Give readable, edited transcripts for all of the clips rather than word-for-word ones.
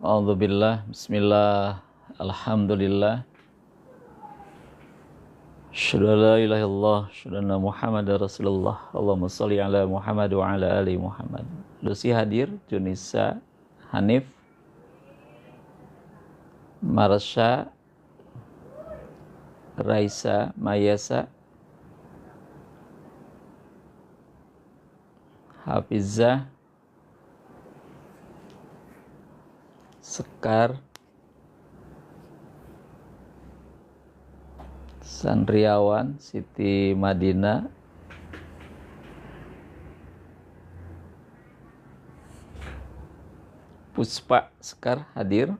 A'udzubillah, bismillah, alhamdulillah, asyhadu an la ilaha illallah, asyhadu anna Muhammadar Rasulullah. Allahumma sholli ala Muhammad wa ala ali Muhammad. Lucy hadir, Junisa, Hanif, Marsha, Raisa, Mayasa, Hafizah, Sekar, Sandriawan, Siti Madinah, Puspa Sekar hadir,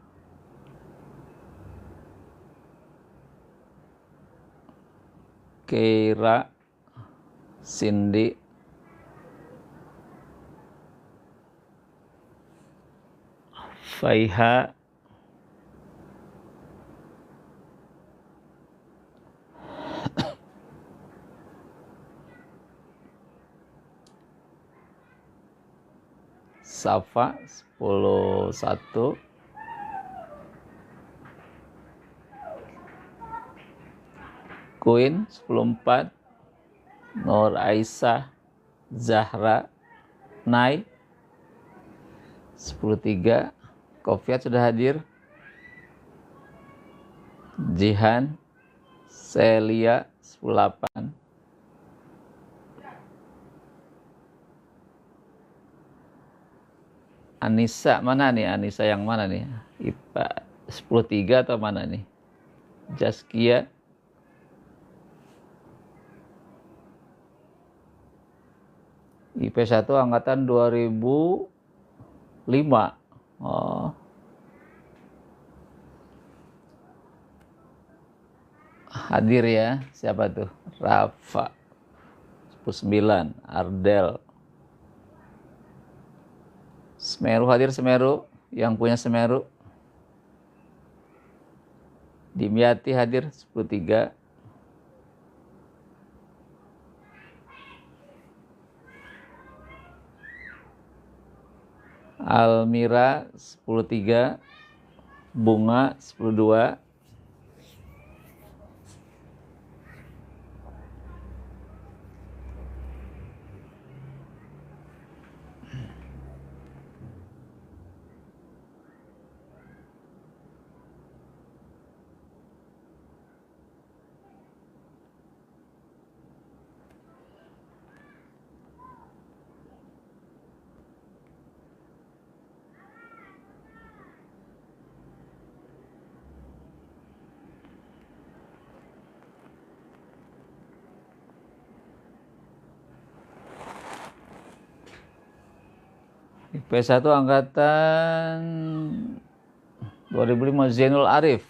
Keira, Cindy, Faiha, Safa 101, Queen 104, Nur Aisyah, Zahra, Nai 103, Kofiat sudah hadir, Jihan, Celia 108, Anissa mana nih? Anissa yang mana nih? IPA 103 atau mana nih? Jaskia, IP 1 angkatan 2005. Oh. Hadir ya. Siapa tuh? Rafa 109, Ardel. Semeru hadir, Semeru yang punya Semeru. Dimyati hadir 103. Almira 103, Bunga 102, IP1 angkatan 2005, Zainul Arif.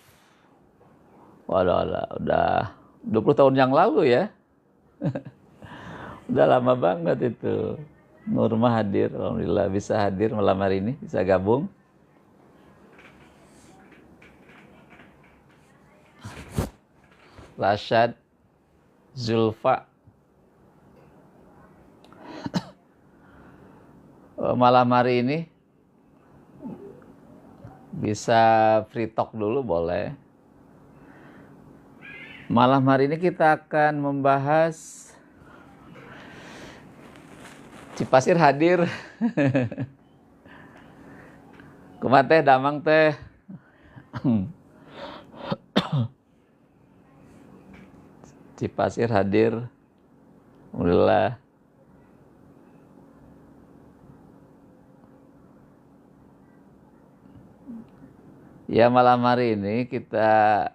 Waduh, udah 20 tahun yang lalu ya. Udah lama banget itu. Nurma hadir, alhamdulillah bisa hadir malam hari ini, bisa gabung. Rashad, Zulfa. Malam hari ini bisa free talk dulu boleh. Malam hari ini kita akan membahas Cipasir hadir. Kumaha teh, damang teh. Cipasir hadir. Alhamdulillah. Ya, malam hari ini kita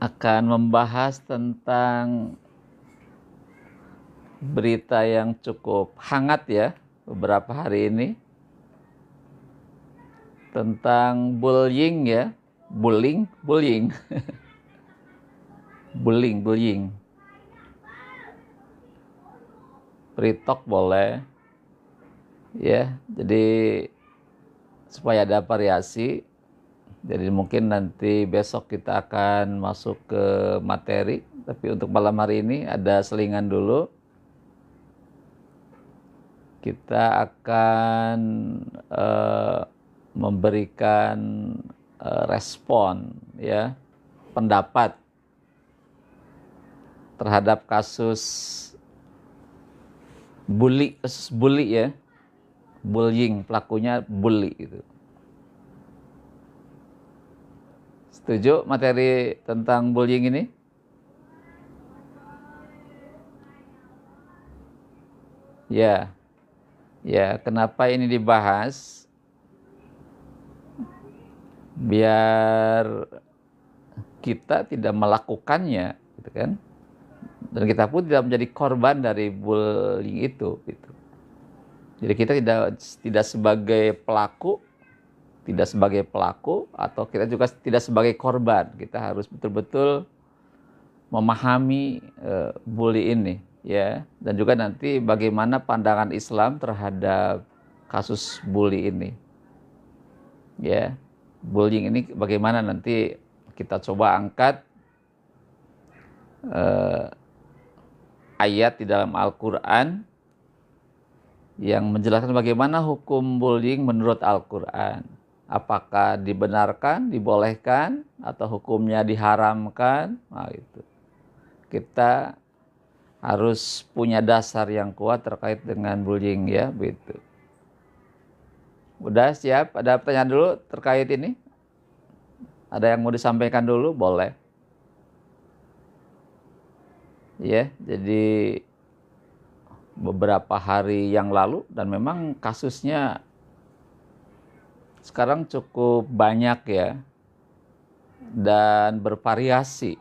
akan membahas tentang berita yang cukup hangat ya beberapa hari ini tentang bullying ya, bullying, bullying. Free talk boleh ya, jadi supaya ada variasi. Jadi mungkin nanti besok kita akan masuk ke materi, tapi untuk malam hari ini ada selingan dulu. Kita akan memberikan respon, ya, pendapat terhadap kasus bully ya, bullying, pelakunya bully gitu. Setuju materi tentang bullying ini? Ya, ya. Kenapa ini dibahas? Biar kita tidak melakukannya, gitu kan? Dan kita pun tidak menjadi korban dari bullying itu, gitu. Jadi kita tidak sebagai pelaku, atau kita juga tidak sebagai korban. Kita harus betul-betul memahami bully ini, ya, dan juga nanti bagaimana pandangan Islam terhadap kasus bully ini, ya. Bullying ini bagaimana nanti kita coba angkat ayat di dalam Al-Quran yang menjelaskan bagaimana hukum bullying menurut Al-Quran. Apakah dibenarkan, dibolehkan, atau hukumnya diharamkan? Nah, itu. Kita harus punya dasar yang kuat terkait dengan bullying, ya, begitu. Udah siap? Ada pertanyaan dulu terkait ini? Ada yang mau disampaikan dulu? Boleh. Ya, jadi beberapa hari yang lalu, dan memang kasusnya sekarang cukup banyak, ya, dan bervariasi.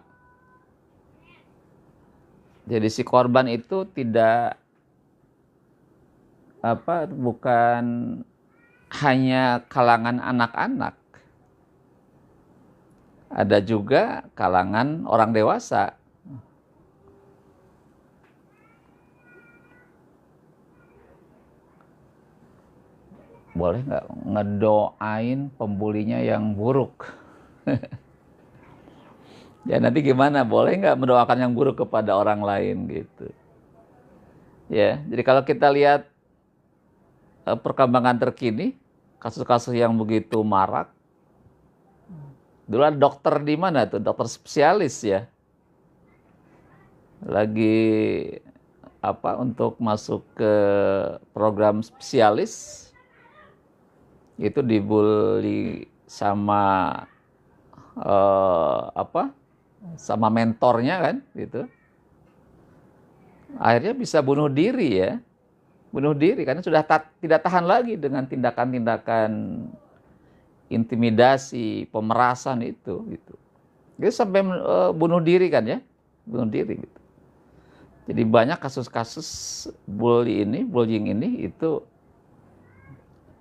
Jadi si korban itu bukan hanya kalangan anak-anak, ada juga kalangan orang dewasa. Boleh nggak ngedoain pembulinya yang buruk? Ya, nanti gimana? Boleh nggak mendoakan yang buruk kepada orang lain, gitu? Ya, jadi kalau kita lihat perkembangan terkini, kasus-kasus yang begitu marak. Dulu ada dokter di mana tuh, dokter spesialis, ya, lagi untuk masuk ke program spesialis, itu dibully sama sama mentornya kan, gitu. Akhirnya bisa bunuh diri, ya. Bunuh diri karena sudah tidak tahan lagi dengan tindakan-tindakan intimidasi, pemerasan itu, gitu. Dia sampai bunuh diri kan, ya. Bunuh diri, gitu. Jadi banyak kasus-kasus bullying ini itu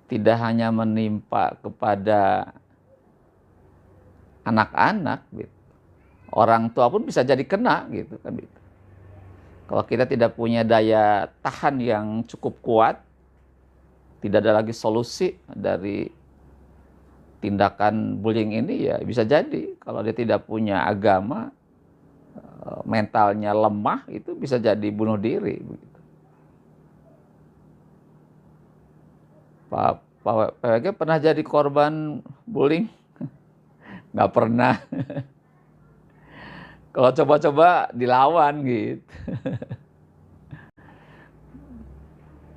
tidak hanya menimpa kepada anak-anak, gitu. Orang tua pun bisa jadi kena, gitu kan, gitu. Kalau kita tidak punya daya tahan yang cukup kuat, tidak ada lagi solusi dari tindakan bullying ini, ya bisa jadi kalau dia tidak punya agama, mentalnya lemah, itu bisa jadi bunuh diri, begitu. Pak PWG pernah jadi korban bullying? Nggak pernah. Kalau coba-coba dilawan, gitu.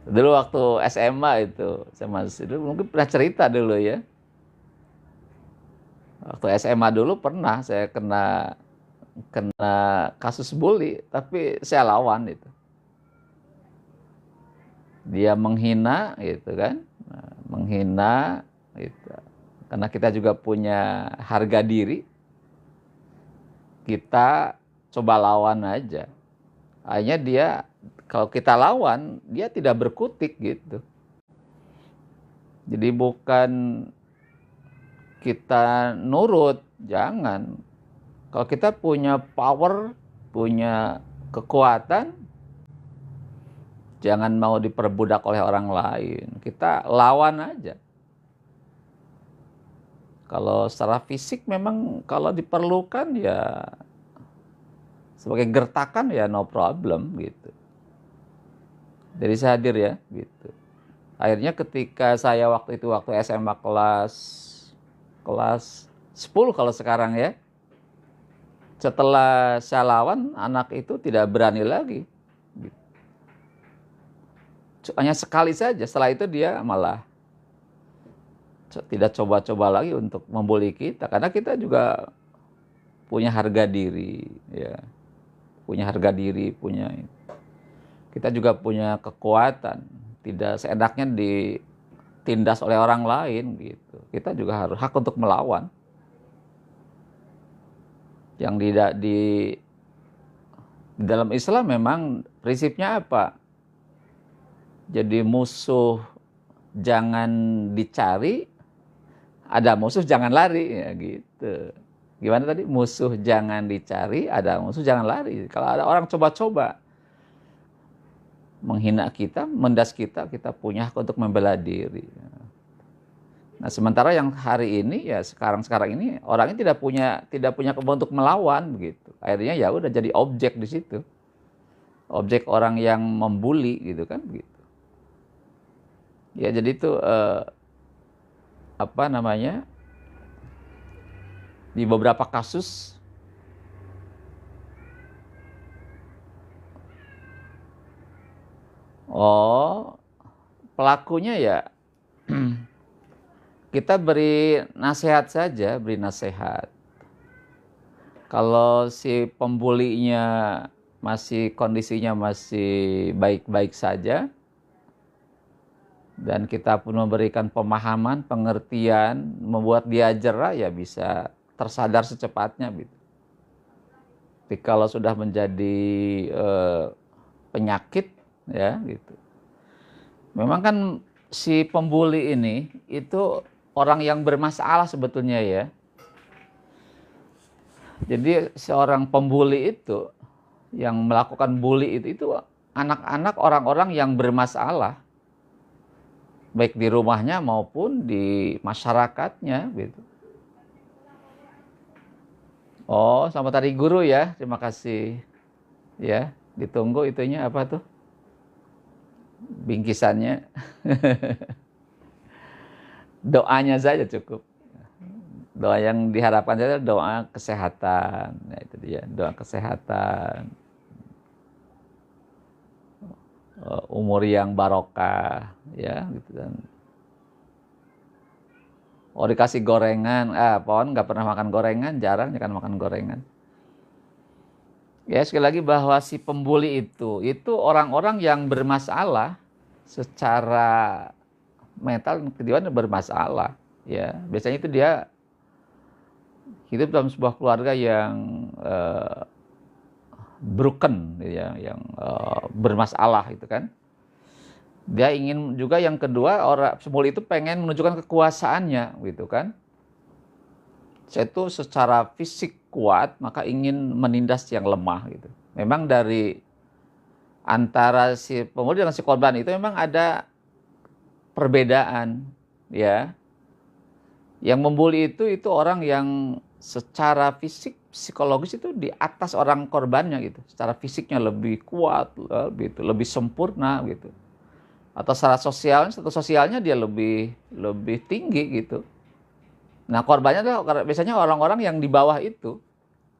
Dulu waktu SMA itu, saya masih dulu mungkin pernah cerita dulu, ya. Waktu SMA dulu pernah saya kena kasus bully, tapi saya lawan itu. Dia menghina, gitu kan. Nah, menghina, gitu. Karena kita juga punya harga diri, kita coba lawan aja. Akhirnya dia, kalau kita lawan, dia tidak berkutik, gitu. Jadi bukan kita nurut, jangan. Kalau kita punya power, punya kekuatan, jangan mau diperbudak oleh orang lain. Kita lawan aja. Kalau secara fisik memang kalau diperlukan, ya sebagai gertakan, ya no problem, gitu. Jadi saya hadir, ya, gitu. Akhirnya ketika saya waktu SMA kelas 10 kalau sekarang ya, setelah saya lawan, anak itu tidak berani lagi. Hanya sekali saja, setelah itu dia malah tidak coba-coba lagi untuk membuli kita, karena kita juga punya harga diri, ya, punya harga diri, kita juga punya kekuatan, tidak seenaknya ditindas oleh orang lain gitu. Kita juga harus hak untuk melawan. Yang tidak di dalam Islam memang prinsipnya apa? Jadi musuh jangan dicari, ada musuh jangan lari, ya gitu. Gimana tadi? Musuh jangan dicari, ada musuh jangan lari. Kalau ada orang coba-coba menghina kita, mendas kita, kita punya hak untuk membela diri. Nah, sementara yang hari ini ya sekarang ini orangnya tidak punya kemampuan untuk melawan begitu. Akhirnya ya udah jadi objek di situ. Objek orang yang membuli gitu kan begitu. Ya jadi itu apa namanya? Di beberapa kasus pelakunya ya kita beri nasihat saja, beri nasihat. Kalau si pembulinya kondisinya masih baik-baik saja, dan kita pun memberikan pemahaman, pengertian, membuat dia jera, ya bisa tersadar secepatnya gitu. Tapi kalau sudah menjadi penyakit, ya gitu. Memang kan si pembuli ini itu orang yang bermasalah sebetulnya ya. Jadi seorang pembuli itu yang melakukan bully itu anak-anak, orang-orang yang bermasalah, baik di rumahnya maupun di masyarakatnya gitu. Oh, sama tadi guru ya, terima kasih. Ya, ditunggu itunya apa tuh? Bingkisannya. Doanya saja cukup. Doa yang diharapkan saja doa kesehatan. Nah, itu dia, doa kesehatan. Umur yang barokah, ya gitu kan. Oh, dikasih gorengan, pohon nggak pernah makan gorengan, jarang kan makan gorengan. Ya sekali lagi bahwa si pembuli itu orang-orang yang bermasalah secara mental, kejiwaan bermasalah. Ya biasanya itu dia hidup dalam sebuah keluarga yang broken, ya, yang bermasalah itu kan. Dia ingin juga yang kedua, orang pembuli itu pengen menunjukkan kekuasaannya gitu kan. Saya itu secara fisik kuat, maka ingin menindas yang lemah gitu. Memang dari antara si pembuli dengan si korban itu memang ada perbedaan ya. Yang membuli itu orang yang secara fisik, psikologis itu di atas orang korbannya gitu. Secara fisiknya lebih kuat, lebih sempurna gitu. Atau secara sosialnya dia lebih tinggi gitu. Nah, korbannya adalah biasanya orang-orang yang di bawah itu.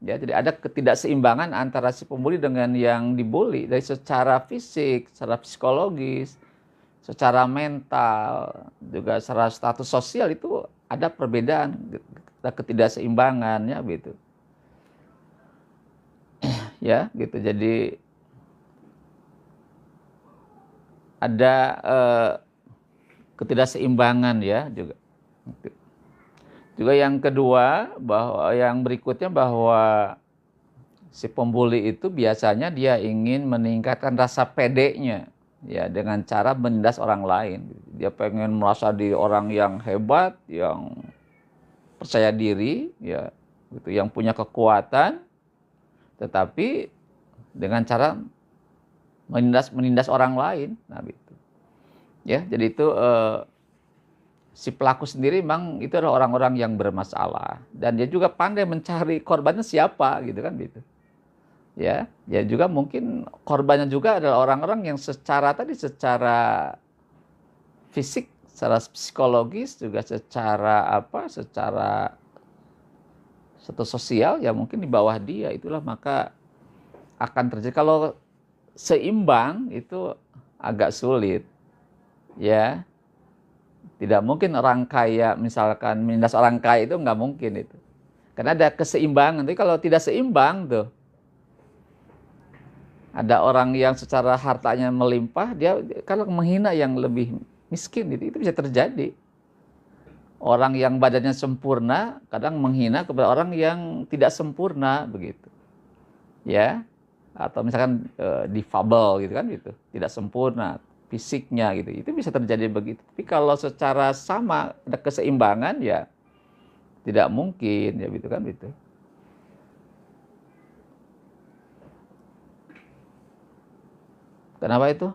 Ya, jadi ada ketidakseimbangan antara si pembuli dengan yang dibully dari secara fisik, secara psikologis, secara mental, juga secara status sosial itu ada perbedaan, ada ketidakseimbangannya gitu. Ya, gitu. Jadi ada ketidakseimbangan ya juga. Juga yang kedua, bahwa yang berikutnya bahwa si pembuli itu biasanya dia ingin meningkatkan rasa pedenya ya dengan cara menindas orang lain. Dia pengen merasa di orang yang hebat, yang percaya diri ya, gitu, yang punya kekuatan, tetapi dengan cara menindas orang lain. Nah, gitu. Ya, jadi itu si pelaku sendiri memang itu adalah orang-orang yang bermasalah, dan dia juga pandai mencari korbannya siapa gitu kan gitu. Ya juga mungkin korbannya juga adalah orang-orang yang secara fisik, secara psikologis, juga secara status sosial ya mungkin di bawah dia. Itulah maka akan terjadi, kalau seimbang itu agak sulit ya. Tidak mungkin orang kaya, misalkan menindas orang kaya, itu nggak mungkin itu. Karena ada keseimbangan. Tapi kalau tidak seimbang tuh, ada orang yang secara hartanya melimpah, dia kalau menghina yang lebih miskin, itu bisa terjadi. Orang yang badannya sempurna kadang menghina kepada orang yang tidak sempurna begitu. Ya. Atau misalkan difabel gitu kan gitu, tidak sempurna fisiknya gitu. Itu bisa terjadi begitu. Tapi kalau secara sama ada keseimbangan ya tidak mungkin ya gitu kan gitu. Kenapa itu?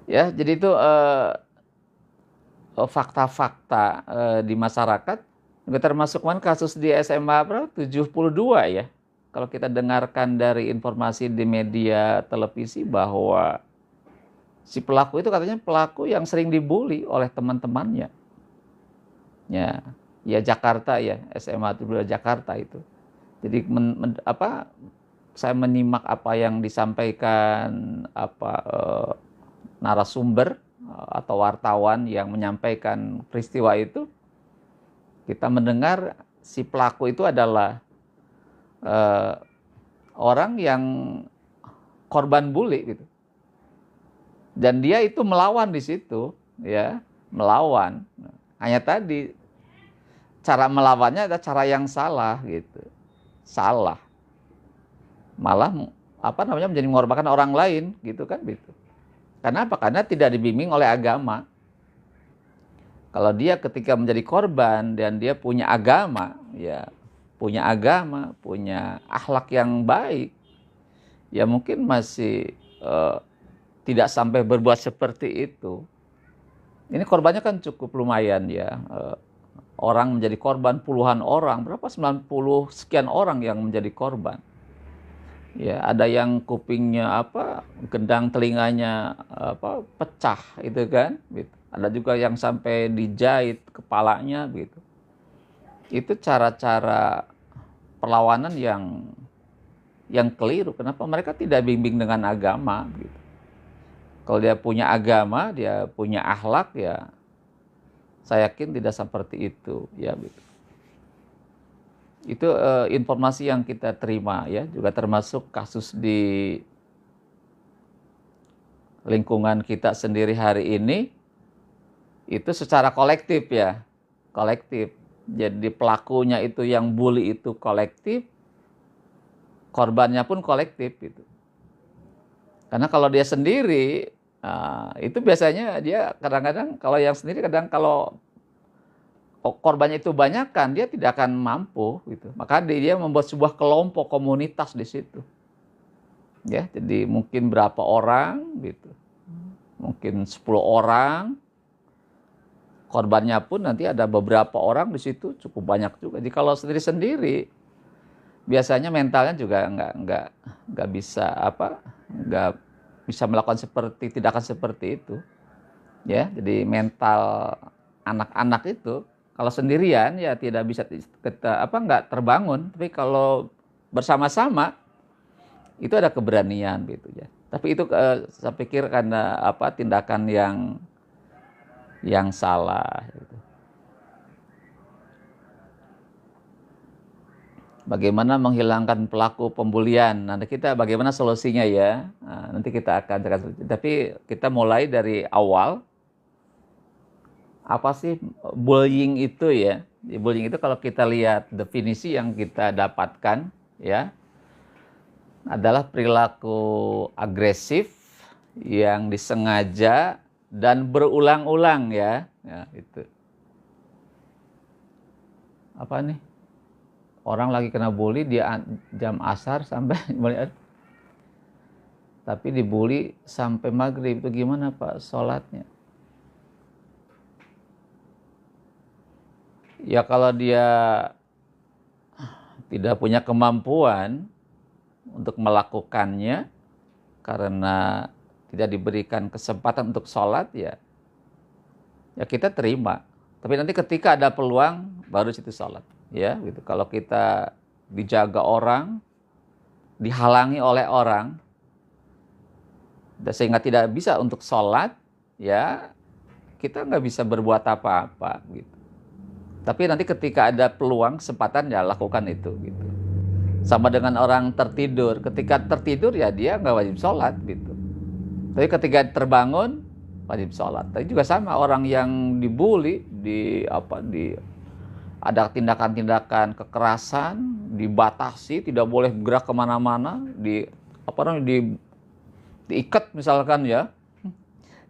Ya, jadi itu fakta-fakta di masyarakat juga termasuk kan kasus di SMA berapa? 72 ya. Kalau kita dengarkan dari informasi di media televisi bahwa si pelaku itu katanya pelaku yang sering dibully oleh teman-temannya. Ya Jakarta ya, SMA itu Jakarta itu. Jadi saya menyimak apa yang disampaikan narasumber atau wartawan yang menyampaikan peristiwa itu. Kita mendengar si pelaku itu adalah orang yang korban bully gitu. Dan dia itu melawan di situ, ya, melawan. Hanya tadi cara melawannya ada cara yang salah gitu. Salah. Malah menjadi mengorbankan orang lain gitu kan gitu. Karena apa? Karena tidak dibimbing oleh agama. Kalau dia ketika menjadi korban dan dia punya agama, ya punya agama, punya akhlak yang baik, ya mungkin masih tidak sampai berbuat seperti itu. Ini korbannya kan cukup lumayan ya. Orang menjadi korban puluhan orang, berapa 90 sekian orang yang menjadi korban. Ya, ada yang kupingnya gendang telinganya pecah itu kan, gitu. Ada juga yang sampai dijahit kepalanya gitu. Itu cara-cara perlawanan yang keliru. Kenapa? Mereka tidak bimbing dengan agama gitu. Kalau dia punya agama, dia punya akhlak, ya saya yakin tidak seperti itu ya gitu. Itu informasi yang kita terima ya, juga termasuk kasus di lingkungan kita sendiri hari ini. Itu secara kolektif ya, kolektif. Jadi pelakunya itu yang bully itu kolektif, korbannya pun kolektif gitu. Karena kalau dia sendiri, itu biasanya dia kadang-kadang kalau yang sendiri, kalau korbannya itu banyak kan, dia tidak akan mampu gitu. Maka dia membuat sebuah kelompok komunitas di situ. Ya, jadi mungkin berapa orang gitu. Mungkin 10 orang. Korbannya pun nanti ada beberapa orang di situ, cukup banyak juga. Jadi kalau sendiri-sendiri biasanya mentalnya juga nggak bisa melakukan tindakan seperti itu. Ya, jadi mental anak-anak itu kalau sendirian ya tidak bisa nggak terbangun. Tapi kalau bersama-sama itu ada keberanian gitu ya. Tapi itu saya pikir karena tindakan yang salah gitu. Bagaimana menghilangkan pelaku pembulian? Nanti kita bagaimana solusinya ya? Nanti kita akan. Tapi kita mulai dari awal. Apa sih bullying itu ya? Bullying itu kalau kita lihat definisi yang kita dapatkan ya, adalah perilaku agresif yang disengaja dan berulang-ulang ya. Ya itu. Apa nih? Orang lagi kena bully, dia jam asar sampai tapi dibully sampai maghrib, itu gimana Pak sholatnya? Ya kalau dia tidak punya kemampuan untuk melakukannya karena tidak diberikan kesempatan untuk sholat, ya kita terima. Tapi nanti ketika ada peluang, baru situ sholat. Ya, gitu. Kalau kita dijaga orang, dihalangi oleh orang, sehingga tidak bisa untuk sholat, ya kita nggak bisa berbuat apa-apa, gitu. Tapi nanti ketika ada peluang, kesempatan, ya lakukan itu, gitu. Sama dengan orang tertidur. Ketika tertidur, ya dia nggak wajib sholat, gitu. Tapi ketika terbangun, wajib sholat. Tapi juga sama orang yang dibully, ada tindakan-tindakan kekerasan, dibatasi, tidak boleh gerak kemana-mana, diikat misalkan, ya,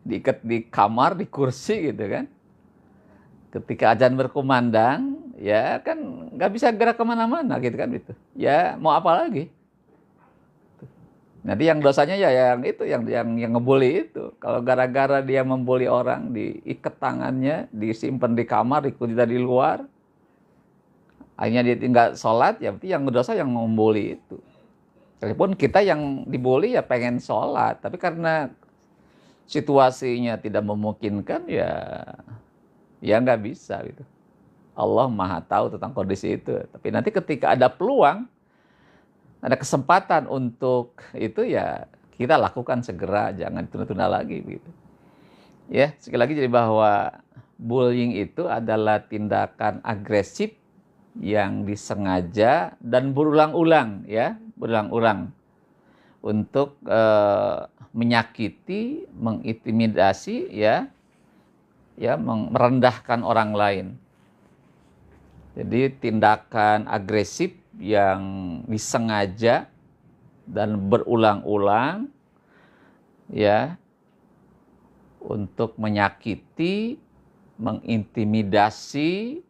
diikat di kamar, di kursi, gitu kan. Ketika azan berkumandang, ya kan nggak bisa gerak kemana-mana, gitu kan, gitu. Ya mau apa lagi? Nanti yang dosanya ya yang itu, yang ngebully itu. Kalau gara-gara dia membuli orang, diikat tangannya, disimpan di kamar, dikunci dari luar, akhirnya dia nggak sholat, ya berarti yang berdosa yang membuli itu. Walaupun kita yang dibully ya pengen sholat, tapi karena situasinya tidak memungkinkan, ya nggak bisa, gitu. Allah Maha tahu tentang kondisi itu. Tapi nanti ketika ada peluang, ada kesempatan untuk itu, ya kita lakukan segera, jangan tunda-tunda lagi, begitu. Ya, sekali lagi, jadi bahwa bullying itu adalah tindakan agresif yang disengaja dan berulang-ulang, ya, berulang-ulang untuk menyakiti, mengintimidasi, ya, merendahkan orang lain. Jadi tindakan agresif yang disengaja dan berulang-ulang, ya, untuk menyakiti, mengintimidasi,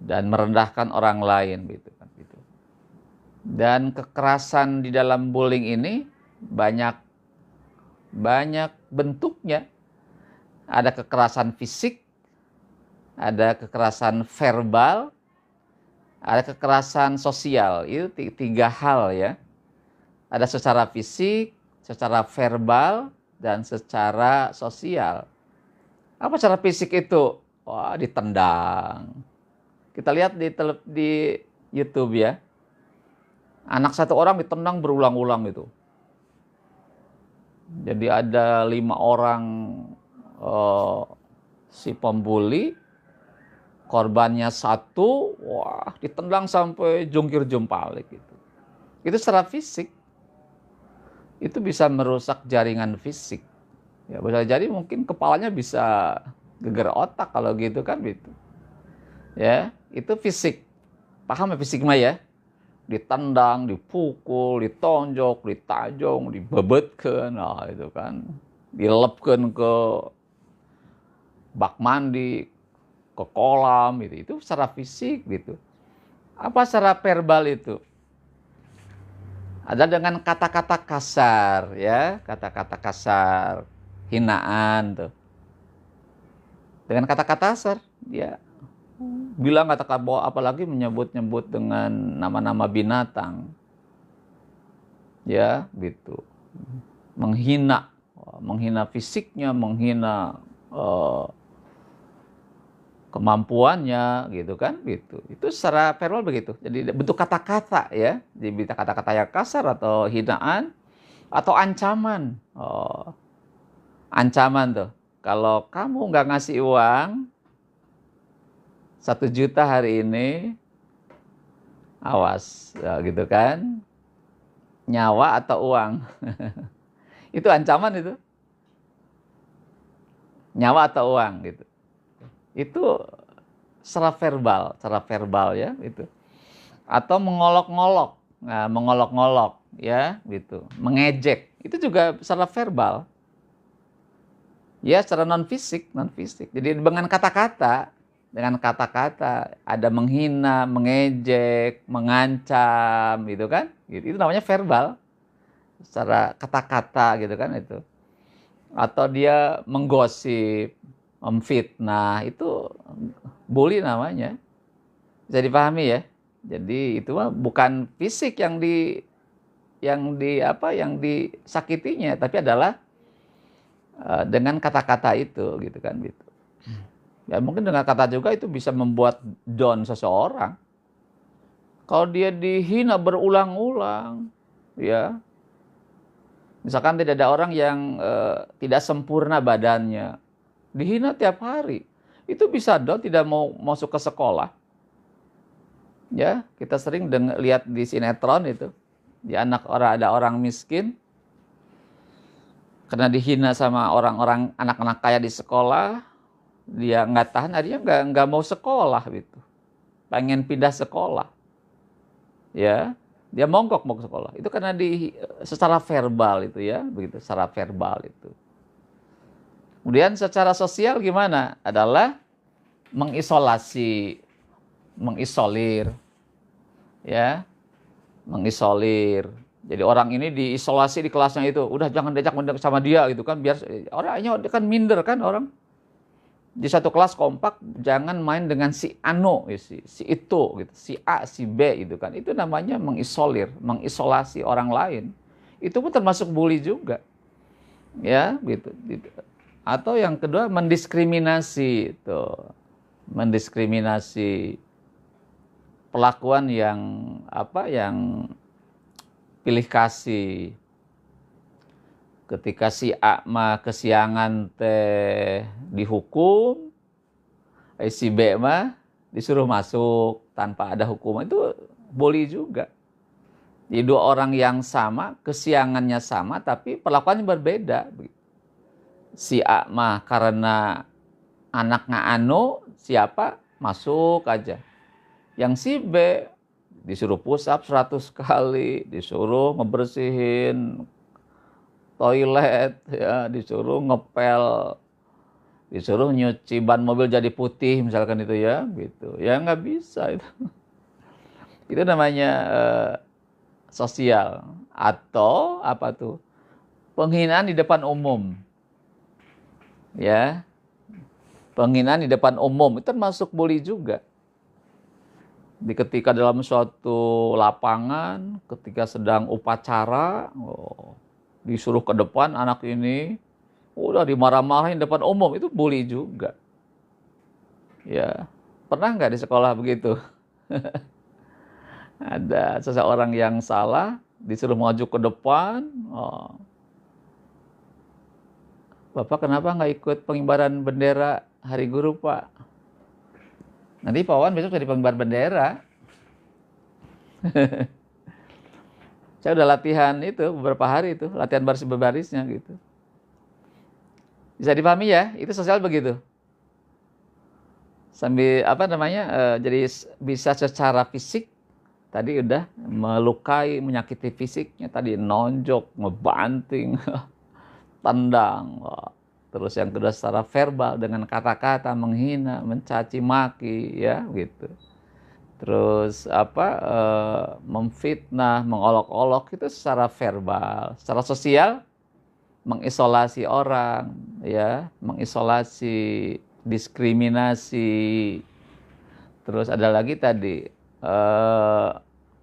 dan merendahkan orang lain, gitu kan, gitu. Dan kekerasan di dalam bullying ini banyak bentuknya. Ada kekerasan fisik, ada kekerasan verbal, ada kekerasan sosial. Itu tiga hal, ya. Ada secara fisik, secara verbal, dan secara sosial. Apa secara fisik itu? Wah, ditendang. Kita lihat di YouTube, ya. Anak satu orang ditendang berulang-ulang itu. Jadi ada 5 orang si pembuli, korbannya 1, wah, ditendang sampai jungkir jompalik gitu. Itu secara fisik. Itu bisa merusak jaringan fisik. Ya, bisa jadi mungkin kepalanya bisa geger otak kalau gitu kan, gitu. Ya, itu fisik. Paham ya fisik mah, ya? Ditendang, dipukul, ditonjok, ditajong, dibebetkeun, nah itu kan. Dilepkeun ke bak mandi, ke kolam, gitu. Itu secara fisik, gitu. Apa secara verbal itu? Ada dengan kata-kata kasar, ya, kata-kata kasar, hinaan tuh. Dengan kata-kata kasar, ya, bilang kata-kata, apalagi menyebut-nyebut dengan nama-nama binatang, ya, gitu. Menghina fisiknya, menghina kemampuannya, gitu kan, gitu. Itu secara verbal begitu. Jadi bentuk kata-kata, ya, jadi kata-kata yang kasar atau hinaan atau ancaman. Ancaman tuh, kalau kamu nggak ngasih uang 1 juta hari ini, awas, ya, gitu kan, nyawa atau uang. Itu ancaman itu, nyawa atau uang, gitu. Itu secara verbal, ya, itu. Atau mengolok-ngolok, nah, mengolok-ngolok, ya, gitu. Mengejek, itu juga secara verbal, ya, secara non fisik. Jadi dengan kata-kata ada menghina, mengejek, mengancam, gitu kan, gitu. Itu namanya verbal, secara kata-kata, gitu kan, itu. Atau dia menggosip, memfitnah, itu bully namanya. Bisa dipahami, ya. Jadi itu mah bukan fisik yang disakitinya, tapi adalah dengan kata-kata itu gitu kan gitu. Ya mungkin dengan kata juga itu bisa membuat down seseorang. Kalau dia dihina berulang-ulang, ya. Misalkan tidak ada orang yang tidak sempurna badannya, dihina tiap hari, itu bisa down, tidak mau masuk ke sekolah. Ya, kita sering lihat di sinetron itu, di ada orang miskin, karena dihina sama orang-orang anak-anak kaya di sekolah, dia nggak tahan, akhirnya nggak mau sekolah gitu, pengen pindah sekolah, ya, dia monggok mau ke sekolah, itu karena secara verbal itu ya, begitu, secara verbal itu. Kemudian secara sosial gimana? Adalah mengisolir, ya, mengisolir. Jadi orang ini diisolasi di kelasnya itu, udah jangan diajak sama dia gitu kan, biar orangnya kan minder kan orang. Di satu kelas kompak, jangan main dengan si Ano, si itu, gitu, si A, si B gitu kan. Itu namanya mengisolir, mengisolasi orang lain. Itu pun termasuk bully juga, ya, gitu. Atau yang kedua mendiskriminasi, itu, mendiskriminasi perlakuan yang pilih kasih. Ketika si A mah kesiangan teh dihukum, si B mah disuruh masuk tanpa ada hukuman, itu bully juga. Jadi dua orang yang sama, kesiangannya sama, tapi perlakuannya berbeda. Si A mah karena anaknya anu, siapa masuk aja. Yang si B disuruh push up 100 kali, disuruh ngebersihin toilet, ya, disuruh ngepel, disuruh nyuci ban mobil jadi putih misalkan itu ya, gitu. Ya nggak bisa itu. Itu namanya sosial. Atau apa tuh? Penghinaan di depan umum. Ya. Penghinaan di depan umum itu termasuk bully juga. Ketika dalam suatu lapangan, ketika sedang upacara, disuruh ke depan anak ini, udah dimarah-marahin depan umum, itu bully juga. Ya, pernah nggak di sekolah begitu? Ada seseorang yang salah, disuruh maju ke depan, Bapak kenapa nggak ikut pengibaran bendera Hari Guru, Pak? Nanti Pak Wan besok jadi pengibar bendera. Saya udah latihan itu beberapa hari itu, latihan baris berbarisnya gitu. Bisa dipahami ya, itu sosial begitu. Sambil jadi bisa secara fisik, tadi udah melukai, menyakiti fisiknya, tadi nonjok, ngebanting, tendang. Terus yang kedua secara verbal dengan kata-kata menghina, mencaci maki, ya gitu. Terus memfitnah, mengolok-olok, itu secara verbal. Secara sosial mengisolasi orang, ya, mengisolasi, diskriminasi. Terus ada lagi tadi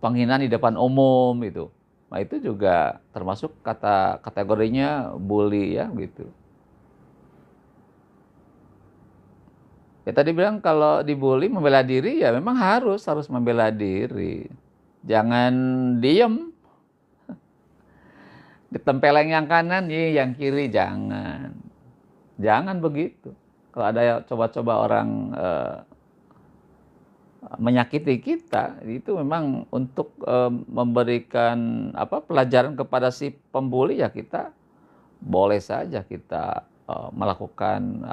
penghinaan di depan umum itu. Nah, itu juga termasuk kategorinya bully ya gitu. Ya tadi bilang kalau dibully membela diri, ya memang harus membela diri. Jangan diem. Ditempeleng yang kanan, yang kiri jangan. Jangan begitu. Kalau ada coba-coba orang menyakiti kita, itu memang untuk memberikan pelajaran kepada si pembuli, ya kita boleh saja kita melakukan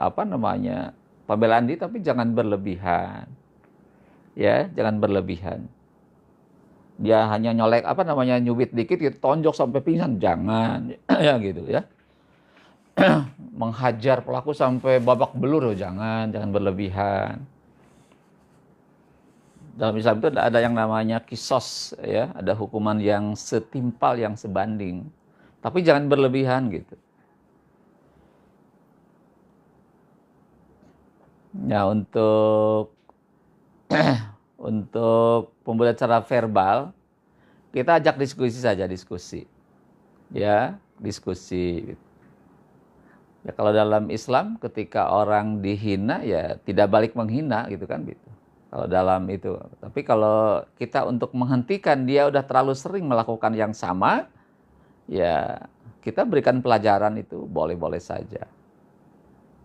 pembelaan diri, tapi jangan berlebihan. Ya, jangan berlebihan. Dia hanya nyolek nyubit dikit gitu, tonjok sampai pingsan, jangan. Ya gitu ya. Menghajar pelaku sampai babak belur, jangan berlebihan. Dalam Islam itu ada yang namanya kisos, ya, ada hukuman yang setimpal, yang sebanding. Tapi jangan berlebihan gitu. Ya, untuk pembelajaran secara verbal, kita ajak diskusi saja, diskusi. Ya, diskusi. Ya kalau dalam Islam ketika orang dihina ya tidak balik menghina gitu kan gitu. Kalau dalam itu. Tapi kalau kita untuk menghentikan dia udah terlalu sering melakukan yang sama, ya kita berikan pelajaran itu boleh-boleh saja.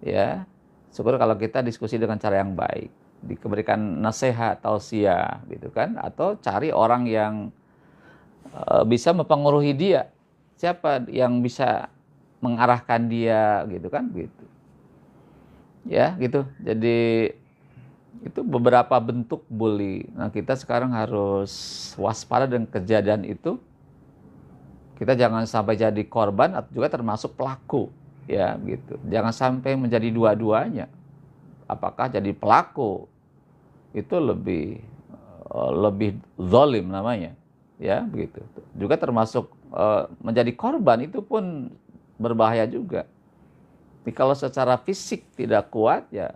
Ya. Syukur kalau kita diskusi dengan cara yang baik. Diberikan nasihat, tausiah gitu kan, atau cari orang yang bisa mempengaruhi dia. Siapa yang bisa mengarahkan dia gitu kan gitu. Ya, gitu. Jadi itu beberapa bentuk bully. Nah, kita sekarang harus waspada dengan kejadian itu. Kita jangan sampai jadi korban atau juga termasuk pelaku, ya gitu. Jangan sampai menjadi dua-duanya. Apakah jadi pelaku itu lebih zalim namanya, ya begitu. Juga termasuk menjadi korban itu pun berbahaya juga. Jadi kalau secara fisik tidak kuat ya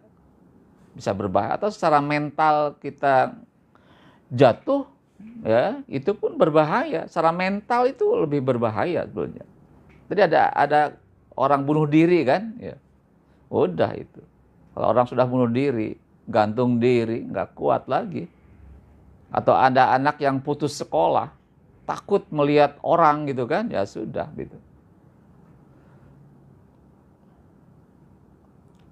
bisa berbahaya, atau secara mental kita jatuh ya itu pun berbahaya. Secara mental itu lebih berbahaya sebenarnya. Jadi ada orang bunuh diri kan ya. Udah itu. Kalau orang sudah bunuh diri, gantung diri, nggak kuat lagi. Atau ada anak yang putus sekolah, takut melihat orang gitu kan, ya sudah gitu.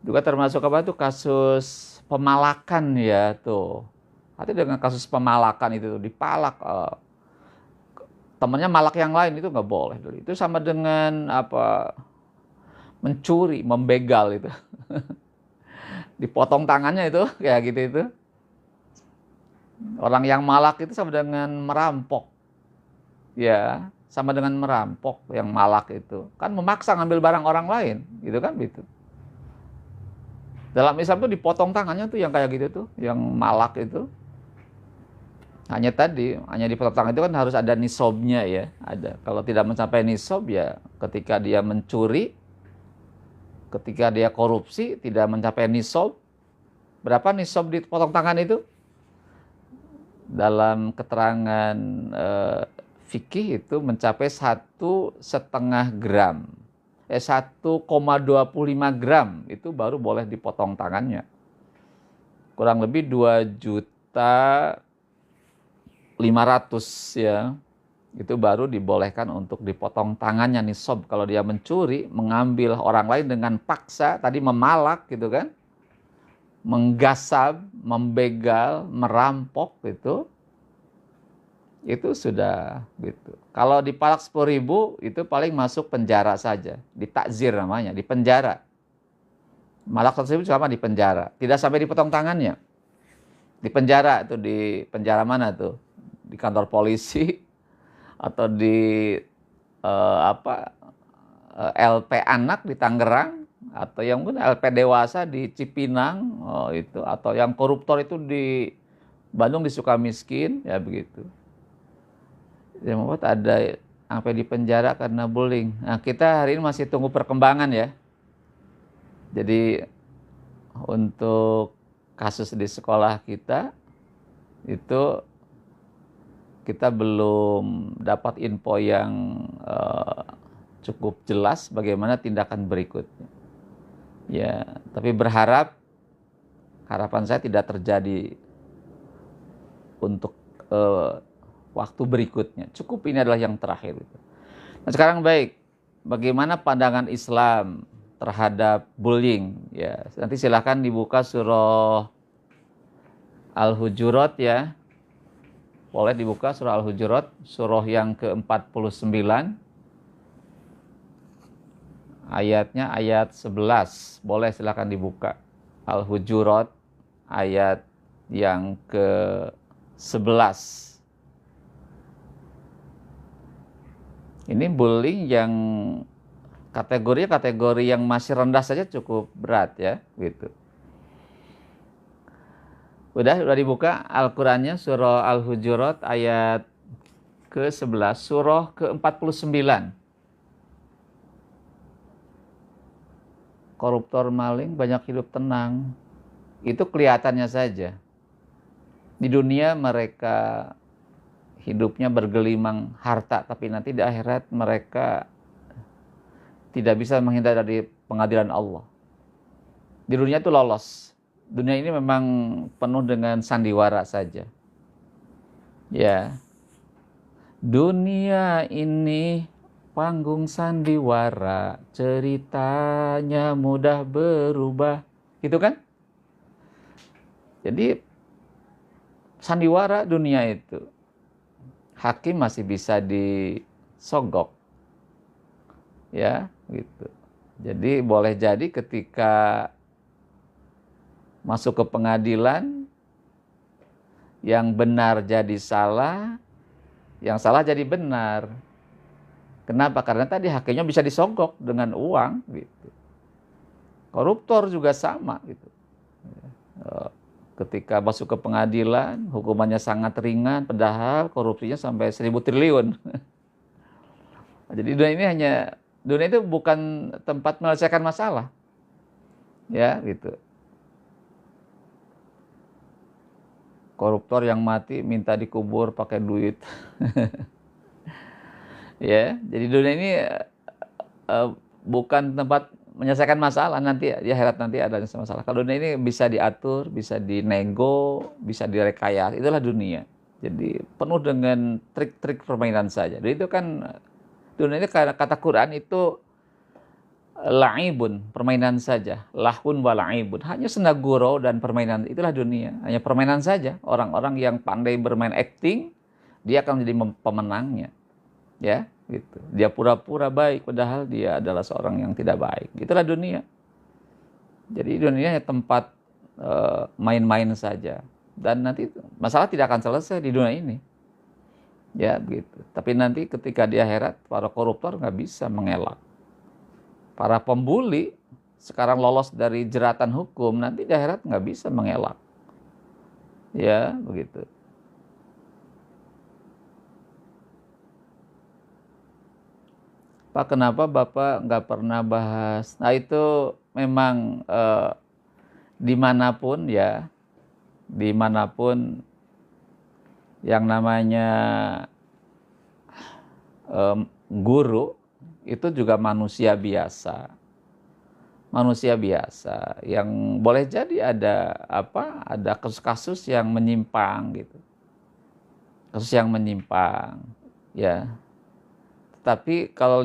Juga termasuk apa tuh kasus pemalakan ya tuh. Hati dengan kasus pemalakan itu dipalak temannya malak yang lain itu nggak boleh. Itu sama dengan apa mencuri, membegal itu. Dipotong tangannya itu kayak gitu itu. Orang yang malak itu sama dengan merampok. Ya, sama dengan merampok yang malak itu. Kan memaksa ngambil barang orang lain, gitu kan gitu. Dalam Islam tuh dipotong tangannya tuh yang kayak gitu tuh, yang malak itu. Hanya dipotong tangan itu kan harus ada nisobnya ya, ada. Kalau tidak mencapai nisob ya ketika dia mencuri, ketika dia korupsi tidak mencapai nisob. Berapa nisob dipotong tangan itu? Dalam keterangan fikih itu mencapai 1,5 gram. 1,25 gram itu baru boleh dipotong tangannya. Kurang lebih 2.500.000 ya. Itu baru dibolehkan untuk dipotong tangannya nisob. Kalau dia mencuri, mengambil orang lain dengan paksa, tadi memalak gitu kan. Menggasab, membegal, merampok itu sudah gitu. Kalau dipalak 10.000 itu paling masuk penjara saja, ditakzir namanya, di penjara. Malak 100.000 sama di penjara, tidak sampai dipotong tangannya. Di penjara itu, di penjara mana tuh? Di kantor polisi atau di LP anak di Tangerang, atau yang mungkin LP dewasa di Cipinang, itu, atau yang koruptor itu di Bandung di Sukamiskin, ya begitu. Yang membuat ada sampai di penjara karena bullying. Nah, kita hari ini masih tunggu perkembangan ya. Jadi untuk kasus di sekolah kita itu kita belum dapat info yang cukup jelas bagaimana tindakan berikutnya. Ya, tapi harapan saya tidak terjadi untuk waktu berikutnya. Cukup ini adalah yang terakhir. Nah, sekarang baik, bagaimana pandangan Islam terhadap bullying? Ya, nanti silakan dibuka surah Al-Hujurat ya. Boleh dibuka surah Al-Hujurat, surah yang ke-49. Ayatnya ayat 11. Boleh silakan dibuka. Al-Hujurat ayat yang ke-11. Ini bullying yang kategori yang masih rendah saja cukup berat ya, gitu. Udah dibuka Al-Qur'annya surah Al-Hujurat ayat ke-11, surah ke-49. Koruptor maling banyak hidup tenang. Itu kelihatannya saja. Di dunia mereka hidupnya bergelimang harta, tapi nanti di akhirat mereka tidak bisa menghindar dari pengadilan Allah. Di dunia itu lolos. Dunia ini memang penuh dengan sandiwara saja. Ya. Dunia ini panggung sandiwara, ceritanya mudah berubah. Gitu kan? Jadi sandiwara dunia itu. Hakim masih bisa disogok. Ya, gitu. Jadi boleh jadi ketika masuk ke pengadilan, yang benar jadi salah, yang salah jadi benar. Kenapa? Karena tadi hakimnya bisa disogok dengan uang gitu. Koruptor juga sama gitu. Ketika masuk ke pengadilan, hukumannya sangat ringan, padahal korupsinya sampai 1.000 triliun. Jadi dunia itu bukan tempat menyelesaikan masalah. Ya, gitu. Koruptor yang mati minta dikubur pakai duit. Ya, jadi dunia ini bukan tempat menyelesaikan masalah, nanti di akhirat nanti ada masalah. Kalau dunia ini bisa diatur, bisa dinego, bisa direkayasa, itulah dunia. Jadi penuh dengan trik-trik permainan saja. Jadi itu kan dunia ini kata Quran itu la'ibun, permainan saja. Lahun wa la'ibun, hanya senda gurau dan permainan, itulah dunia. Hanya permainan saja. Orang-orang yang pandai bermain acting, dia akan menjadi pemenangnya. Ya, gitu. Dia pura-pura baik padahal dia adalah seorang yang tidak baik. Itulah dunia. Jadi dunia hanya tempat main-main saja. Dan nanti masalah tidak akan selesai di dunia ini. Ya, begitu. Tapi nanti ketika di akhirat, para koruptor nggak bisa mengelak. Para pembuli sekarang lolos dari jeratan hukum, nanti di akhirat nggak bisa mengelak. Ya, begitu. Pak, kenapa Bapak nggak pernah bahas? Nah, itu memang dimanapun ya, dimanapun yang namanya guru itu juga manusia biasa. Manusia biasa yang boleh jadi ada kasus-kasus yang menyimpang gitu. Kasus yang menyimpang, ya. Tapi kalau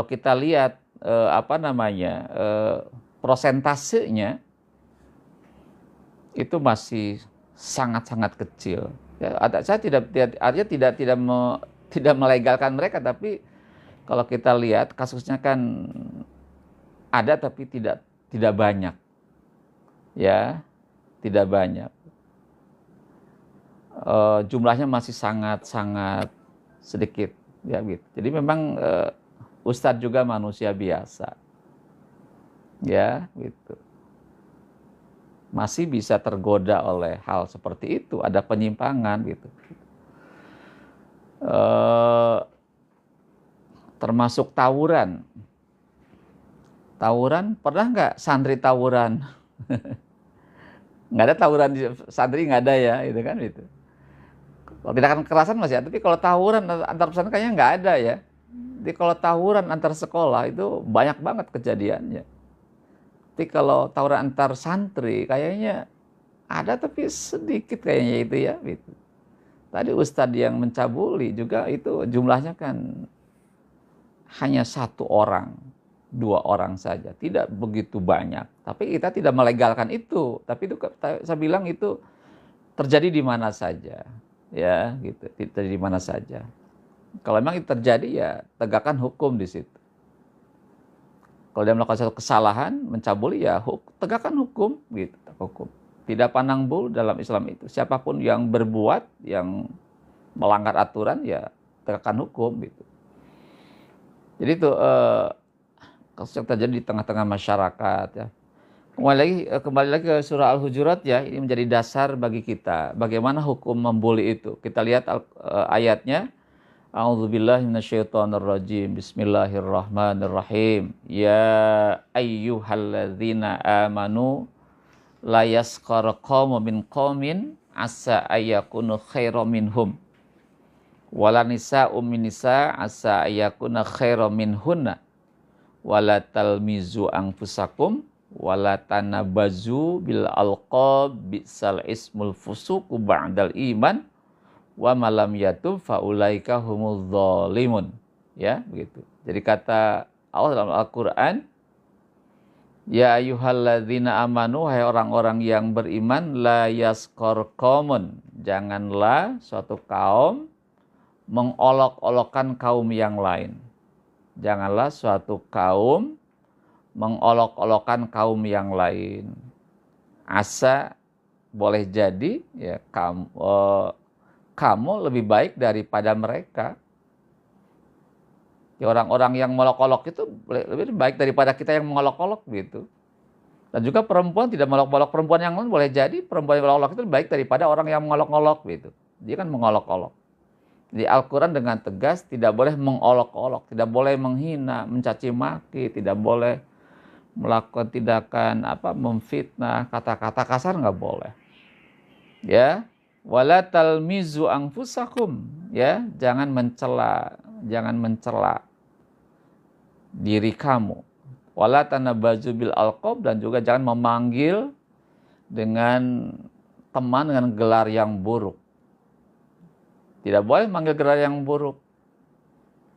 kita lihat prosentasenya itu masih sangat-sangat kecil. Ya, saya tidak melegalkan mereka, tapi kalau kita lihat kasusnya kan ada tapi tidak banyak. Ya, tidak banyak. Jumlahnya masih sangat-sangat sedikit. Ya, gitu. Jadi memang Ustadz juga manusia biasa. Ya, gitu. Masih bisa tergoda oleh hal seperti itu, ada penyimpangan gitu. Termasuk tawuran. Tawuran, pernah nggak santri tawuran? Nggak ada tawuran di santri, nggak ada ya, itu kan itu. Kalau tindakan kekerasan masih ada, tapi kalau tawuran antar pesantren kayaknya nggak ada ya. Jadi kalau tawuran antar sekolah itu banyak banget kejadiannya. Tapi kalau tawuran antar santri kayaknya ada tapi sedikit kayaknya itu ya. Gitu. Tadi ustadz yang mencabuli juga itu jumlahnya kan hanya 1 orang, 2 orang saja, tidak begitu banyak. Tapi kita tidak melegalkan itu. Tapi itu saya bilang itu terjadi di mana saja. Ya, gitu. Terjadi di mana saja. Kalau memang itu terjadi ya tegakkan hukum di situ. Kalau dia melakukan satu kesalahan, mencabuli ya tegakkan hukum gitu, hukum. Tidak pandang bulu dalam Islam itu. Siapapun yang berbuat yang melanggar aturan ya tegakkan hukum gitu. Jadi itu kasus yang terjadi di tengah-tengah masyarakat ya. Kembali lagi ke surah Al-Hujurat ya, ini menjadi dasar bagi kita. Bagaimana hukum membuli itu? Kita lihat ayatnya. A'udzubillahi minasyaitonirrajim. Bismillahirrahmanirrahim. Ya ayyuhalladzina amanu la yaskhar qaumun min qaumin asa ayyakunu khairam minhum. Wala nisa'um min nisa' asa ayyakuna khairam minhunna. wala talmizu anfusakum wala tanabazu bil alqab bisal ismul fusuqu ba'dal iman wa malam yatub faulaika humuz zalimun. Ya, begitu. Jadi kata Allah dalam Al-Qur'an, ya ayyuhalladzina amanu, hai orang-orang yang beriman, la yaskor qaumun, janganlah suatu kaum mengolok-olokkan kaum yang lain. Janganlah suatu kaum mengolok-olokkan kaum yang lain. Asa boleh jadi ya kamu lebih baik daripada mereka. Ya, orang-orang yang mengolok-olok itu lebih baik daripada kita yang mengolok-olok gitu. Dan juga perempuan tidak mengolok-olok perempuan yang lain, boleh jadi perempuan yang mengolok-olok itu lebih baik daripada orang yang mengolok-olok gitu. Dia kan mengolok-olok. Di Al-Quran dengan tegas tidak boleh mengolok-olok, tidak boleh menghina, mencaci maki, tidak boleh melakukan tindakan memfitnah, kata-kata kasar nggak boleh. Ya, wala talmizu anfusakum, ya, jangan mencela diri kamu. Wala tanabazu bil alqab, dan juga jangan memanggil dengan teman dengan gelar yang buruk. Tidak boleh manggil gelar yang buruk.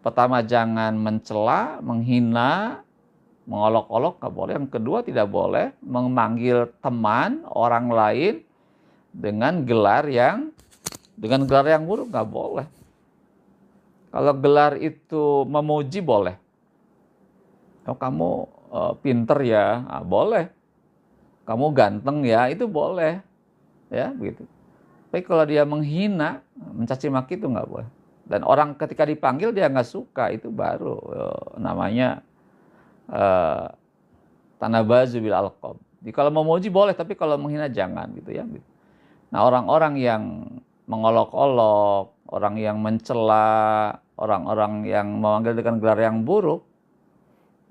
Pertama, jangan mencela, menghina, mengolok-olok, nggak boleh. Yang kedua, tidak boleh memanggil teman orang lain dengan gelar yang buruk, nggak boleh. Kalau gelar itu memuji boleh. Kalau kamu pinter ya, boleh. Kamu ganteng ya, itu boleh. Ya, begitu. Tapi kalau dia menghina, mencaci maki, itu nggak boleh. Dan orang ketika dipanggil dia nggak suka, itu baru namanya tanabazu bil alqab. Jadi kalau memuji boleh, tapi kalau menghina jangan gitu ya. Nah, orang-orang yang mengolok-olok, orang yang mencela, orang-orang yang memanggil dengan gelar yang buruk,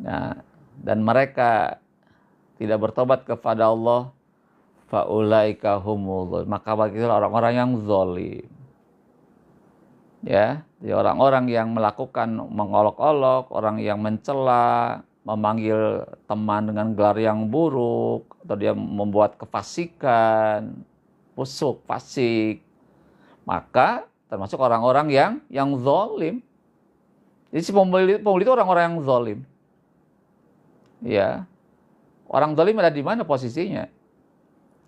nah, dan mereka tidak bertobat kepada Allah, faulaika humul, maka bagi orang-orang yang zalim. Ya, jadi orang-orang yang melakukan mengolok-olok, orang yang mencela, memanggil teman dengan gelar yang buruk, atau dia membuat kefasikan, busuk, fasik, maka termasuk orang-orang yang zalim. Jadi si pembuli itu orang-orang yang zalim. Ya, orang zalim ada di mana posisinya?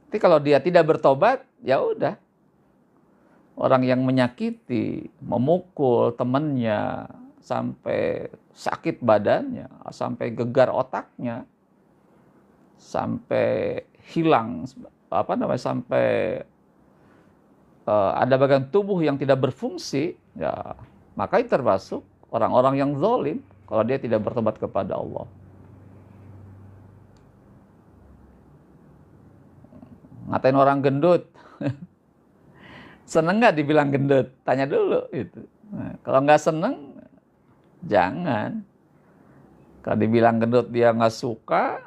Tapi kalau dia tidak bertobat, ya udah. Orang yang menyakiti, memukul temannya sampai sakit badannya, sampai gegar otaknya, sampai hilang sampai ada bagian tubuh yang tidak berfungsi, ya maka itu termasuk orang-orang yang zalim kalau dia tidak bertobat kepada Allah. Ngatain orang gendut. Seneng nggak dibilang gendut? Tanya dulu gitu. Nah, kalau nggak seneng, jangan. Kalau dibilang gendut dia nggak suka,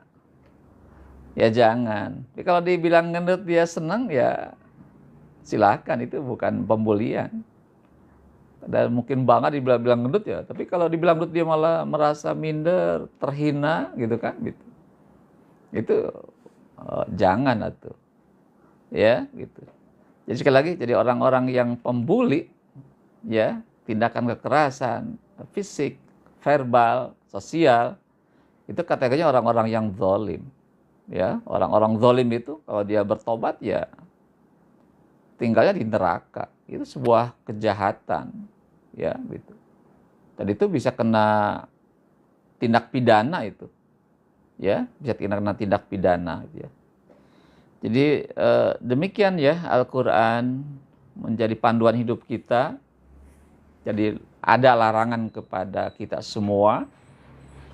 ya jangan. Tapi kalau dibilang gendut dia seneng, ya silakan, itu bukan pembulian. Dan mungkin banget dibilang gendut ya. Tapi kalau dibilang gendut dia malah merasa minder, terhina gitu kan, gitu. Itu jangan atuh. Ya, gitu. Jadi sekali lagi, jadi orang-orang yang pembuli, ya, tindakan kekerasan, fisik, verbal, sosial, itu kategorinya orang-orang yang zalim. Ya, orang-orang zalim itu kalau dia bertobat ya tinggalnya di neraka. Itu sebuah kejahatan, ya, gitu. Dan itu bisa kena tindak pidana itu. Ya, bisa kena tindak pidana gitu ya. Jadi demikian ya, Al-Quran menjadi panduan hidup kita. Jadi ada larangan kepada kita semua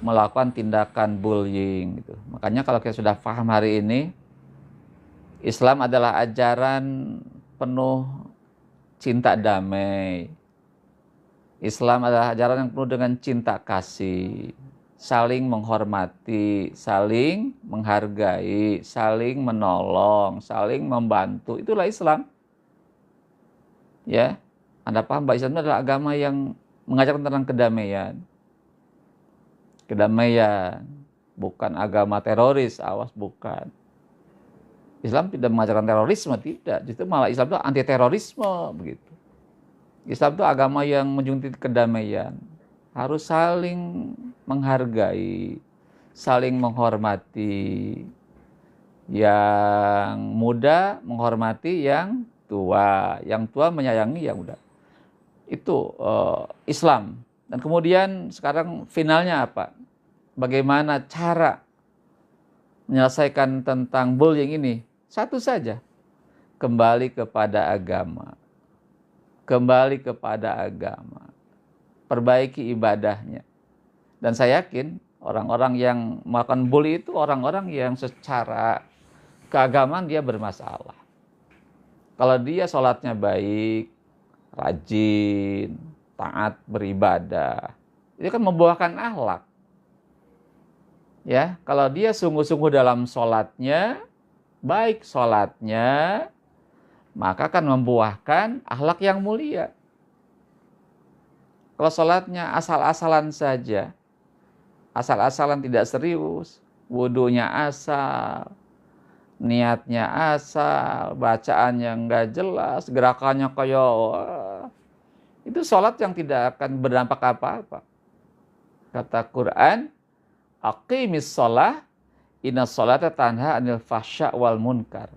melakukan tindakan bullying gitu. Makanya kalau kita sudah paham hari ini, Islam adalah ajaran penuh cinta damai. Islam adalah ajaran yang penuh dengan cinta kasih, saling menghormati, saling menghargai, saling menolong, saling membantu. Itulah Islam. Ya, Anda paham bahwa Islam adalah agama yang mengajarkan tentang kedamaian. kedamaian, bukan agama teroris, awas bukan. Islam tidak mengajarkan terorisme, tidak. Justru malah Islam itu anti terorisme begitu. Islam itu agama yang menjunjung kedamaian. Harus saling menghargai, saling menghormati. Yang muda menghormati yang tua menyayangi yang muda. Itu Islam. Dan kemudian sekarang finalnya apa? Bagaimana cara menyelesaikan tentang bullying ini? Satu saja, kembali kepada agama. Kembali kepada agama. Perbaiki ibadahnya. Dan saya yakin orang-orang yang melakukan bully itu orang-orang yang secara keagamaan dia bermasalah. Kalau dia sholatnya baik, rajin, taat beribadah, itu kan membuahkan akhlak. Ya, kalau dia sungguh-sungguh dalam sholatnya, baik sholatnya, maka akan membuahkan akhlak yang mulia. Kalau sholatnya asal-asalan saja, asal-asalan tidak serius, wudunya asal, niatnya asal, bacaannya nggak jelas, gerakannya kayak itu sholat yang tidak akan berdampak apa-apa. Kata Quran, aqimis sholah, inna sholata tanha anil fahsya wal munkar.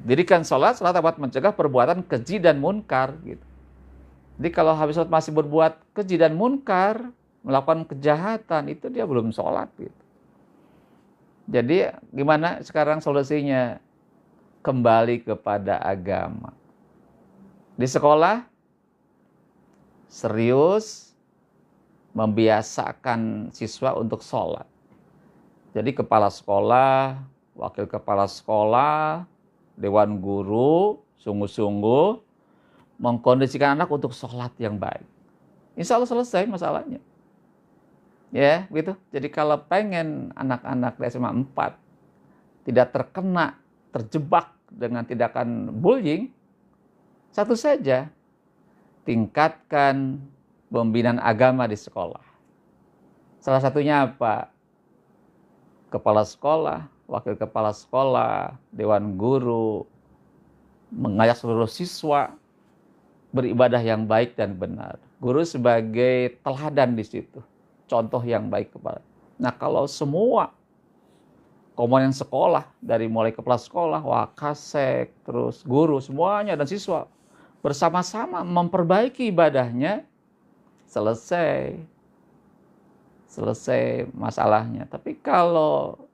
Dirikan sholat dapat mencegah perbuatan keji dan munkar. Gitu. Jadi kalau habis sholat masih berbuat keji dan munkar, melakukan kejahatan, itu dia belum sholat. Gitu. Jadi gimana sekarang solusinya? Kembali kepada agama. Di sekolah, serius membiasakan siswa untuk sholat. Jadi kepala sekolah, wakil kepala sekolah, dewan guru, sungguh-sungguh mengkondisikan anak untuk sholat yang baik. Insya Allah selesai masalahnya. Ya, gitu. Jadi kalau pengen anak-anak di SMA 4 tidak terjebak dengan tindakan bullying, satu saja, tingkatkan pembinaan agama di sekolah. Salah satunya apa? Kepala sekolah, wakil kepala sekolah, dewan guru, mengajak seluruh siswa beribadah yang baik dan benar. Guru sebagai teladan di situ, contoh yang baik kepada. Nah, kalau semua komponen sekolah, dari mulai kepala sekolah, wakasek, terus guru, semuanya dan siswa bersama-sama memperbaiki ibadahnya, selesai masalahnya. Tapi kalau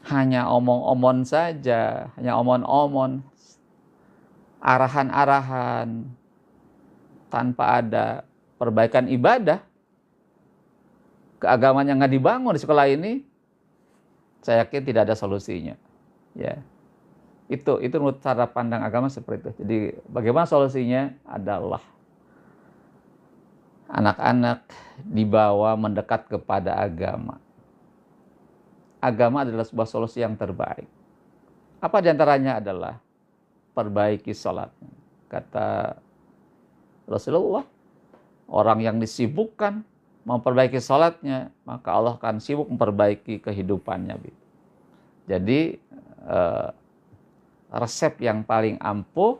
hanya omong-omong saja, hanya omong-omong, arahan-arahan, tanpa ada perbaikan ibadah, keagamaan yang nggak dibangun di sekolah ini, saya yakin tidak ada solusinya. Ya, itu menurut cara pandang agama seperti itu. Jadi bagaimana solusinya adalah anak-anak dibawa mendekat kepada agama. Agama adalah sebuah solusi yang terbaik. Apa diantaranya adalah perbaiki sholatnya. Kata Rasulullah, orang yang disibukkan memperbaiki sholatnya, maka Allah akan sibuk memperbaiki kehidupannya. Jadi resep yang paling ampuh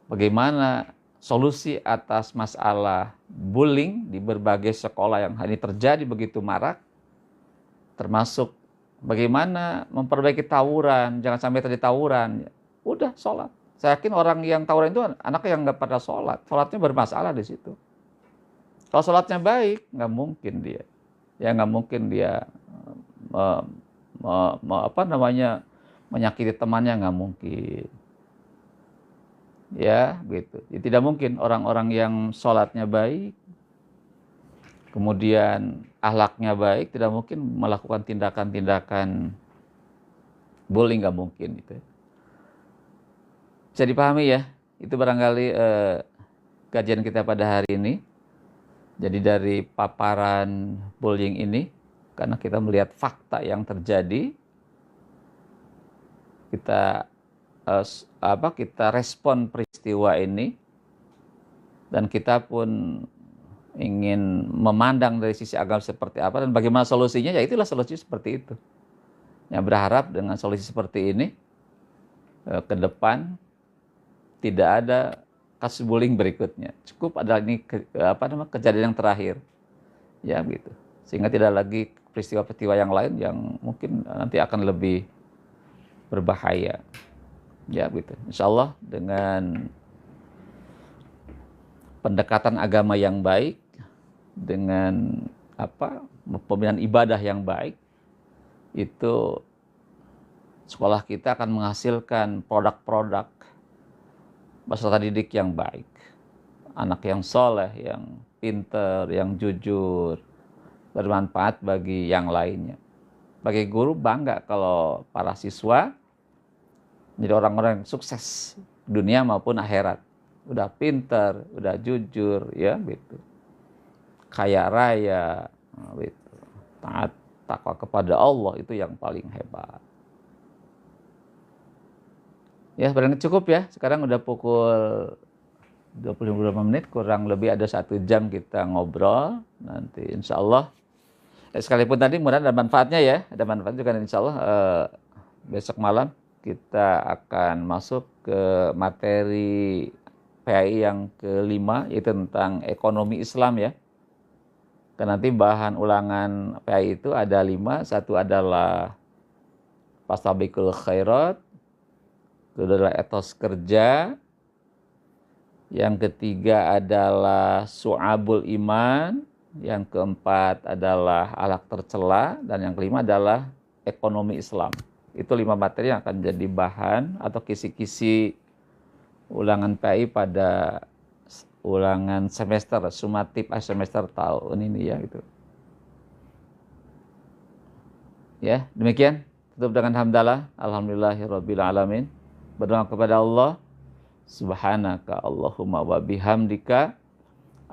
bagaimana solusi atas masalah bullying di berbagai sekolah yang hari ini terjadi begitu marak, termasuk bagaimana memperbaiki tawuran, jangan sampai terjadi tawuran. Udah sholat. Saya yakin orang yang tawuran itu anaknya yang nggak pada sholat, sholatnya bermasalah di situ. Kalau sholatnya baik, nggak mungkin dia, nggak mungkin dia menyakiti temannya, nggak mungkin. Ya, gitu. Ya, tidak mungkin orang-orang yang sholatnya baik, kemudian akhlaknya baik, tidak mungkin melakukan tindakan-tindakan bullying, nggak mungkin itu. Bisa dipahami ya? Itu barangkali kajian kita pada hari ini. Jadi dari paparan bullying ini, karena kita melihat fakta yang terjadi, kita respon peristiwa ini, dan kita pun ingin memandang dari sisi agama seperti apa dan bagaimana solusinya, ya itulah solusi seperti itu. Yang berharap dengan solusi seperti ini ke depan tidak ada kasus bullying berikutnya. Cukup ada ini kejadian yang terakhir, ya gitu. Sehingga tidak lagi peristiwa-peristiwa yang lain yang mungkin nanti akan lebih berbahaya, ya gitu. Insya Allah dengan pendekatan agama yang baik, dengan pembinaan ibadah yang baik, itu sekolah kita akan menghasilkan produk-produk peserta didik yang baik, anak yang soleh, yang pinter, yang jujur, bermanfaat bagi yang lainnya. Bagi guru bangga kalau para siswa jadi orang-orang yang sukses dunia maupun akhirat. Udah pinter, udah jujur, ya gitu. Kaya raya, gitu. Taat, takwa kepada Allah, itu yang paling hebat. Ya, sebenarnya cukup ya. Sekarang udah pukul 25 menit, kurang lebih ada 1 jam kita ngobrol. Nanti insya Allah, sekalipun tadi mudah ada manfaatnya ya. Ada manfaat juga insya Allah. Besok malam kita akan masuk ke materi PAI yang kelima, yaitu tentang ekonomi Islam ya. Dan nanti bahan ulangan PAI itu ada 5. Satu adalah Fastabiqul Khairat, kedua adalah etos kerja, yang ketiga adalah Su'abul Iman, yang keempat adalah Akhlak Tercela, dan yang kelima adalah ekonomi Islam. Itu 5 materi yang akan jadi bahan atau kisi-kisi ulangan PAI pada ulangan semester sumatif semester tahun ini ya gitu. Ya, demikian. Tutup dengan hamdalah. Alhamdulillahirabbil alamin. Berdoa kepada Allah. Subhanaka Allahumma wa bihamdika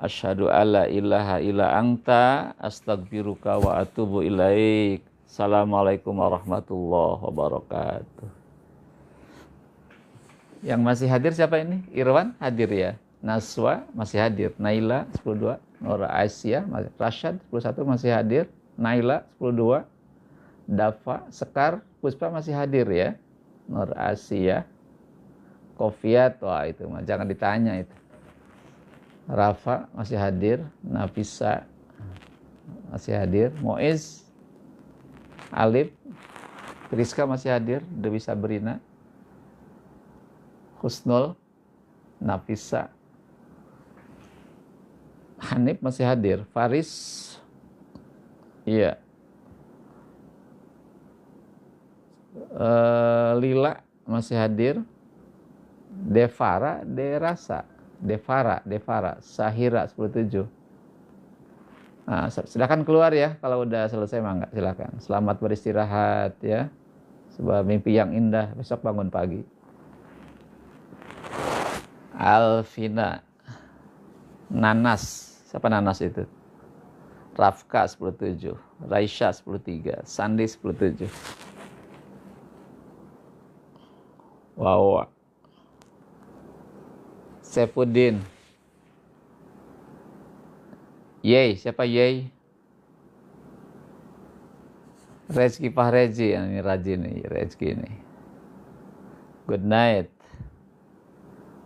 asyhadu alla ilaha illa anta astaghfiruka wa atubu ilaik. Assalamualaikum warahmatullahi wabarakatuh. Yang masih hadir siapa ini? Irwan hadir ya. Naswa masih hadir. Naila 10-2. Nora Aisyah, Rashad 11 masih hadir. Naila 10-2. Dafa, Sekar, Puspa masih hadir ya. Nora Aisyah. Kofiat, wah itu jangan ditanya itu. Rafa masih hadir. Nafisa masih hadir. Moiz, Alif, Rizka masih hadir. Dewi Sabrina, Husnul, Nafisa, Hanif masih hadir. Faris, iya, Lila masih hadir. Devara, Devara, Sahira 10-7. Nah, silakan keluar ya kalau udah selesai, mangga silakan. Selamat beristirahat ya. Sebuah mimpi yang indah, besok bangun pagi. Alvina, Nanas, siapa Nanas itu? Rafka 10-7, Raisya 10-3, Sandi 10-7. Wow. Saifuddin. Yey, siapa Yey? Rezki Fahreji, ini rajin nih, Rezki ini. Good night.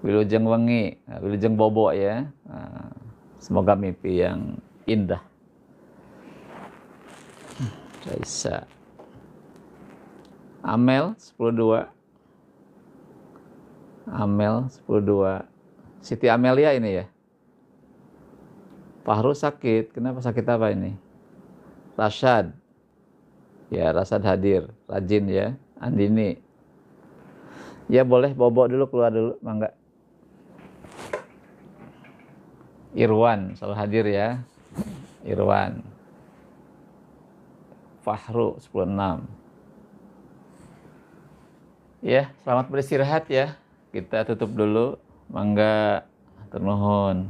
Wilujeng wengi, wilujeng bobo ya. Semoga mimpi yang indah. Raisa. Amel 10-2. Amel 10-2. Siti Amelia ini ya. Fahru sakit. Kenapa sakit apa ini? Rashad. Ya, Rashad hadir. Rajin ya. Andini. Ya boleh bobo dulu, keluar dulu. Mangga. Irwan selalu hadir ya. Irwan. Fahru 10-6. Ya, selamat beristirahat ya. Kita tutup dulu. Mangga, termohon.